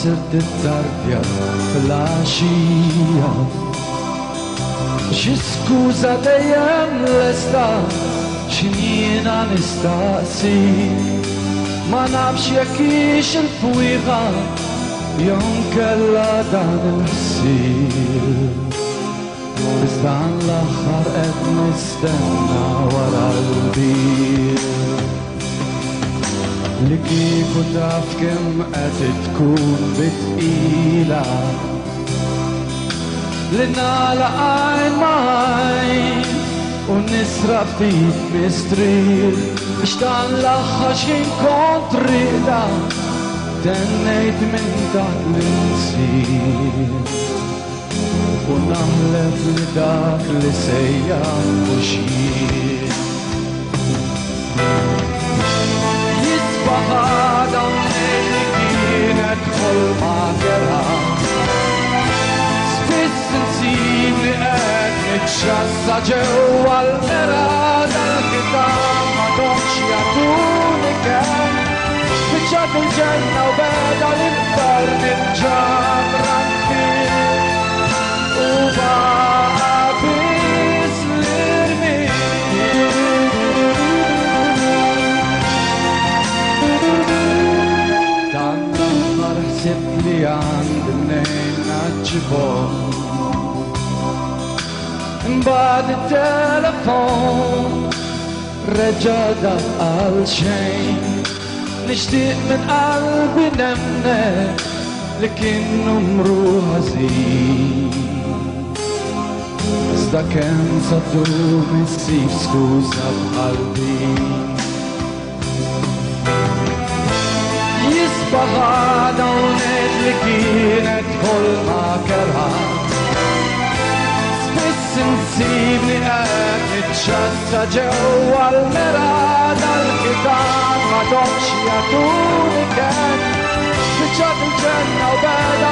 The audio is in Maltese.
sirt it-tardja fil-għaxija xi skuża dejjem lesta x'jiena nistaqsi ma nafx jekk hix il-fwieqa jew nkella dan il-ħsieb iżda l-aħħar qed nistenna wara l-bib li kieku taf kemm qed tkun bitqila li nagħlaq għajn m'għajn u nisrab ftit mistril biex dan l-aħħar x'kien kontrila tennejt minn dak li nsir u naħlef li dak li sejja mhux jien jisbaħ hawnhekk li kienet ħolma kera spiss insibni qed nitxassa ġewwa l-mera dal-kitab m'għadhomx jagħtuni kemm biċċat il-ġenna u beda l-inferno il-ġabran fih u baqa biss l-irmien dan l-aħħar ħsibt li għandi mnejn naġġibhom imbagħad it-telefon reġa' daq għal xejn nixtieq minn qalbi nemnek li kien numru ħażin iżda kemm saddum issib skuża b'qalbi jisbaħ hawnhekk li kienet ħolma kera spiss insibni qed nitxassa ġewwa l-mera dal-kitab m'għadhomx jagħtuni kemm biċċat il-ġenna u beda